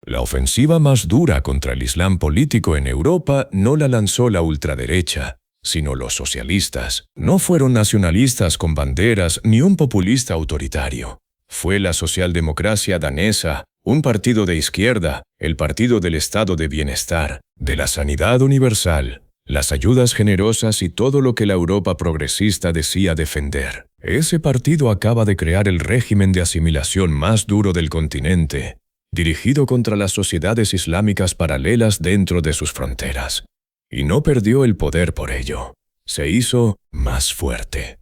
La ofensiva más dura contra el Islam político en Europa no la lanzó la ultraderecha, sino los socialistas. No fueron nacionalistas con banderas ni un populista autoritario. Fue la socialdemocracia danesa, un partido de izquierda, el partido del estado de bienestar, de la sanidad universal, las ayudas generosas y todo lo que la Europa progresista decía defender. Ese partido acaba de crear el régimen de asimilación más duro del continente, dirigido contra las sociedades islámicas paralelas dentro de sus fronteras. Y no perdió el poder por ello. Se hizo más fuerte.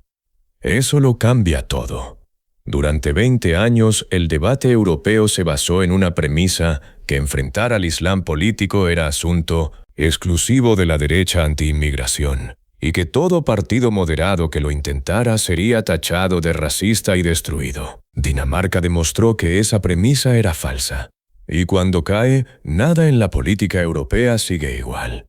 Eso lo cambia todo. Durante 20 años, el debate europeo se basó en una premisa que enfrentar al Islam político era asunto exclusivo de la derecha anti-inmigración, y que todo partido moderado que lo intentara sería tachado de racista y destruido. Dinamarca demostró que esa premisa era falsa. Y cuando cae, nada en la política europea sigue igual.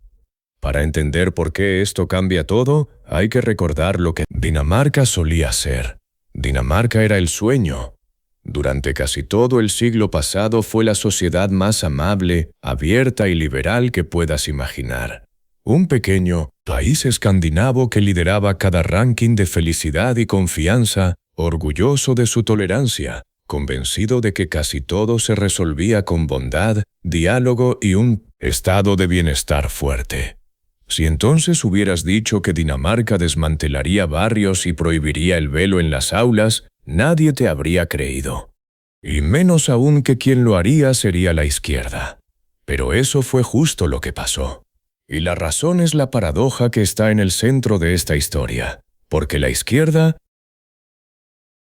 Para entender por qué esto cambia todo, hay que recordar lo que Dinamarca solía ser. Dinamarca era el sueño. Durante casi todo el siglo pasado fue la sociedad más amable, abierta y liberal que puedas imaginar. Un pequeño país escandinavo que lideraba cada ranking de felicidad y confianza, orgulloso de su tolerancia, convencido de que casi todo se resolvía con bondad, diálogo y un estado de bienestar fuerte. Si entonces hubieras dicho que Dinamarca desmantelaría barrios y prohibiría el velo en las aulas, nadie te habría creído. Y menos aún que quien lo haría sería la izquierda. Pero eso fue justo lo que pasó. Y la razón es la paradoja que está en el centro de esta historia, porque la izquierda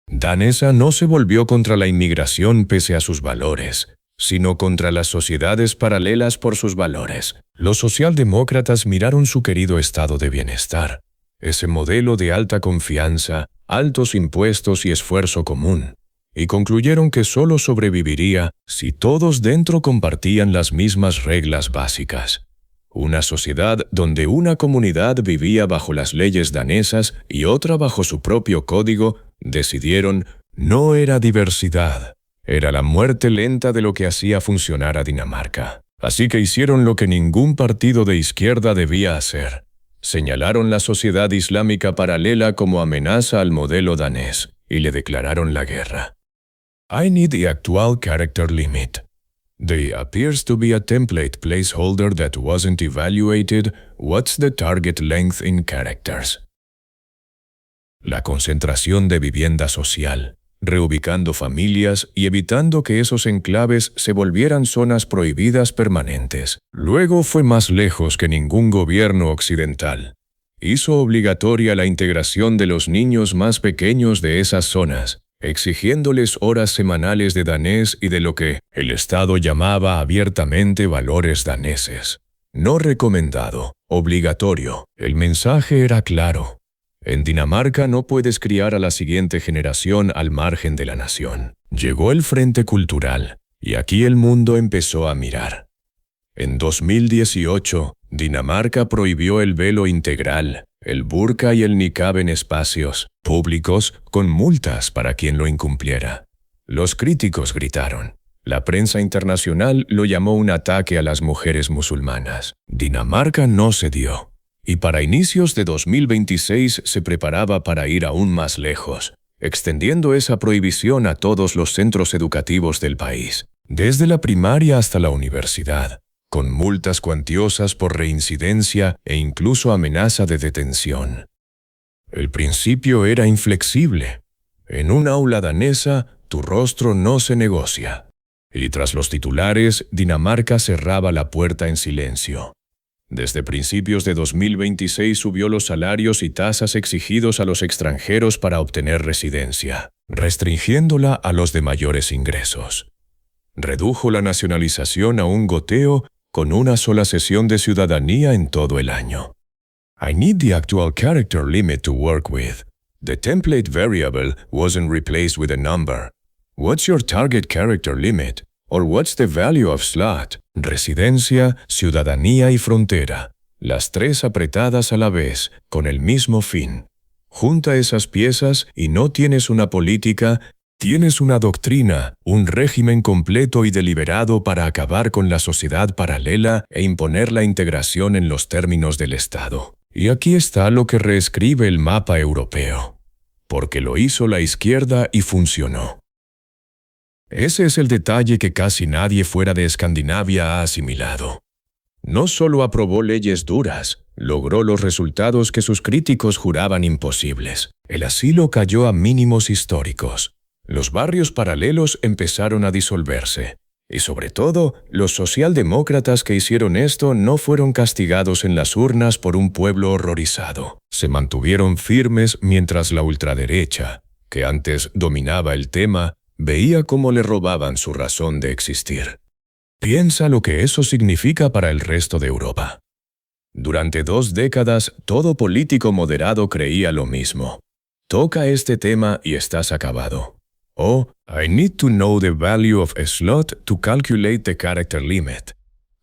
danesa no se volvió contra la inmigración pese a sus valores, sino contra las sociedades paralelas por sus valores. Los socialdemócratas miraron su querido estado de bienestar, ese modelo de alta confianza, altos impuestos y esfuerzo común, y concluyeron que solo sobreviviría si todos dentro compartían las mismas reglas básicas. Una sociedad donde una comunidad vivía bajo las leyes danesas y otra bajo su propio código, decidieron, no era diversidad. Era la muerte lenta de lo que hacía funcionar a Dinamarca. Así que hicieron lo que ningún partido de izquierda debía hacer. Señalaron la sociedad islámica paralela como amenaza al modelo danés y le declararon la guerra. I need the actual character limit. There appears to be a template placeholder that wasn't evaluated. What's the target length in characters? La concentración de vivienda social, reubicando familias y evitando que esos enclaves se volvieran zonas prohibidas permanentes. Luego fue más lejos que ningún gobierno occidental. Hizo obligatoria la integración de los niños más pequeños de esas zonas, exigiéndoles horas semanales de danés y de lo que el Estado llamaba abiertamente valores daneses. No recomendado, obligatorio. El mensaje era claro. En Dinamarca no puedes criar a la siguiente generación al margen de la nación. Llegó el Frente Cultural, y aquí el mundo empezó a mirar. En 2018, Dinamarca prohibió el velo integral, el burka y el niqab en espacios públicos, con multas para quien lo incumpliera. Los críticos gritaron. La prensa internacional lo llamó un ataque a las mujeres musulmanas. Dinamarca no cedió. Y para inicios de 2026 se preparaba para ir aún más lejos, extendiendo esa prohibición a todos los centros educativos del país, desde la primaria hasta la universidad, con multas cuantiosas por reincidencia e incluso amenaza de detención. El principio era inflexible. En un aula danesa, tu rostro no se negocia. Y tras los titulares, Dinamarca cerraba la puerta en silencio. Desde principios de 2026 subió los salarios y tasas exigidos a los extranjeros para obtener residencia, restringiéndola a los de mayores ingresos. Redujo la nacionalización a un goteo con una sola sesión de ciudadanía en todo el año. I need the actual character limit to work with. The template variable wasn't replaced with a number. What's your target character limit? Or what's the value of slot? Residencia, ciudadanía y frontera. Las tres apretadas a la vez, con el mismo fin. Junta esas piezas y no tienes una política Tienes una doctrina, un régimen completo y deliberado para acabar con la sociedad paralela e imponer la integración en los términos del Estado. Y aquí está lo que reescribe el mapa europeo. Porque lo hizo la izquierda y funcionó. Ese es el detalle que casi nadie fuera de Escandinavia ha asimilado. No solo aprobó leyes duras, logró los resultados que sus críticos juraban imposibles. El asilo cayó a mínimos históricos. Los barrios paralelos empezaron a disolverse. Y sobre todo, los socialdemócratas que hicieron esto no fueron castigados en las urnas por un pueblo horrorizado. Se mantuvieron firmes mientras la ultraderecha, que antes dominaba el tema, veía cómo le robaban su razón de existir. Piensa lo que eso significa para el resto de Europa. Durante 2 décadas, todo político moderado creía lo mismo. Toca este tema y estás acabado. Oh, I need to know the value of a slot to calculate the character limit.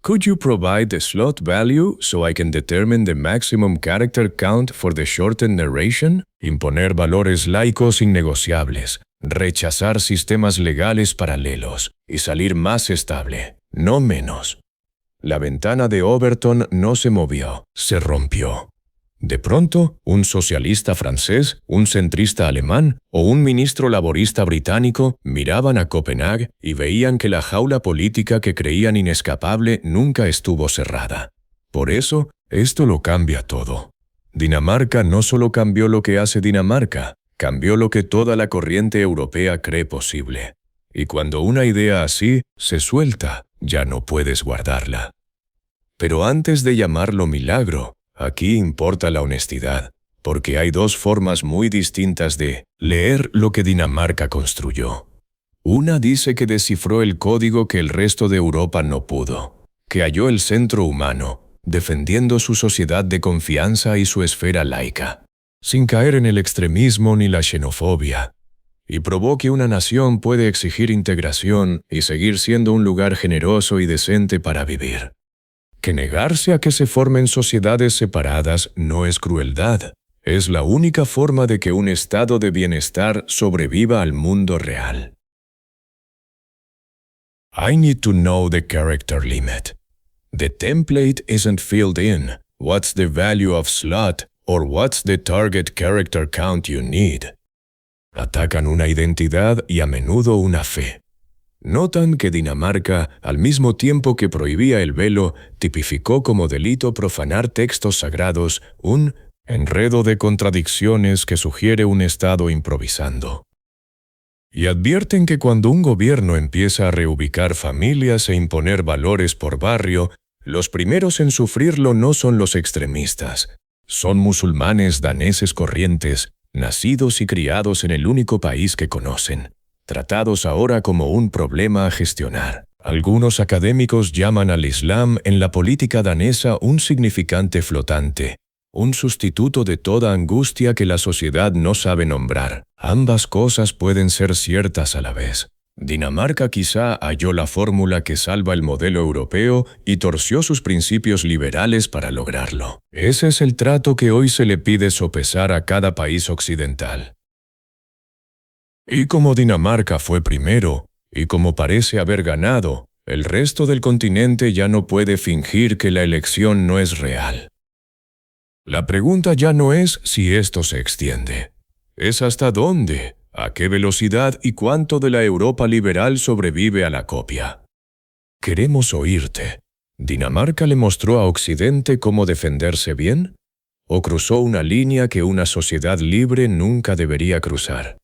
Could you provide the slot value so I can determine the maximum character count for the shortened narration? Imponer valores laicos innegociables, rechazar sistemas legales paralelos y salir más estable, no menos. La ventana de Overton no se movió, se rompió. De pronto, un socialista francés, un centrista alemán o un ministro laborista británico miraban a Copenhague y veían que la jaula política que creían inescapable nunca estuvo cerrada. Por eso, esto lo cambia todo. Dinamarca no solo cambió lo que hace Dinamarca, cambió lo que toda la corriente europea cree posible. Y cuando una idea así se suelta, ya no puedes guardarla. Pero antes de llamarlo milagro, aquí importa la honestidad, porque hay 2 formas muy distintas de leer lo que Dinamarca construyó. Una dice que descifró el código que el resto de Europa no pudo, que halló el centro humano, defendiendo su sociedad de confianza y su esfera laica, sin caer en el extremismo ni la xenofobia, y probó que una nación puede exigir integración y seguir siendo un lugar generoso y decente para vivir. Que negarse a que se formen sociedades separadas no es crueldad, es la única forma de que un estado de bienestar sobreviva al mundo real. I need to know the character limit. The template isn't filled in. What's the value of slot or what's the target character count you need? Atacan una identidad y a menudo una fe. Notan que Dinamarca, al mismo tiempo que prohibía el velo, tipificó como delito profanar textos sagrados, un enredo de contradicciones que sugiere un Estado improvisando. Y advierten que cuando un gobierno empieza a reubicar familias e imponer valores por barrio, los primeros en sufrirlo no son los extremistas. Son musulmanes daneses corrientes, nacidos y criados en el único país que conocen, tratados ahora como un problema a gestionar. Algunos académicos llaman al Islam en la política danesa un significante flotante, un sustituto de toda angustia que la sociedad no sabe nombrar. Ambas cosas pueden ser ciertas a la vez. Dinamarca quizá halló la fórmula que salva el modelo europeo y torció sus principios liberales para lograrlo. Ese es el trato que hoy se le pide sopesar a cada país occidental. Y como Dinamarca fue primero, y como parece haber ganado, el resto del continente ya no puede fingir que la elección no es real. La pregunta ya no es si esto se extiende. Es hasta dónde, a qué velocidad y cuánto de la Europa liberal sobrevive a la copia. Queremos oírte. ¿Dinamarca le mostró a Occidente cómo defenderse bien? ¿O cruzó una línea que una sociedad libre nunca debería cruzar?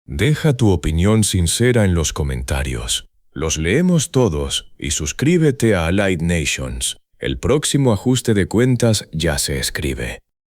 Deja tu opinión sincera en los comentarios. Los leemos todos y suscríbete a Allied Nations. El próximo ajuste de cuentas ya se escribe.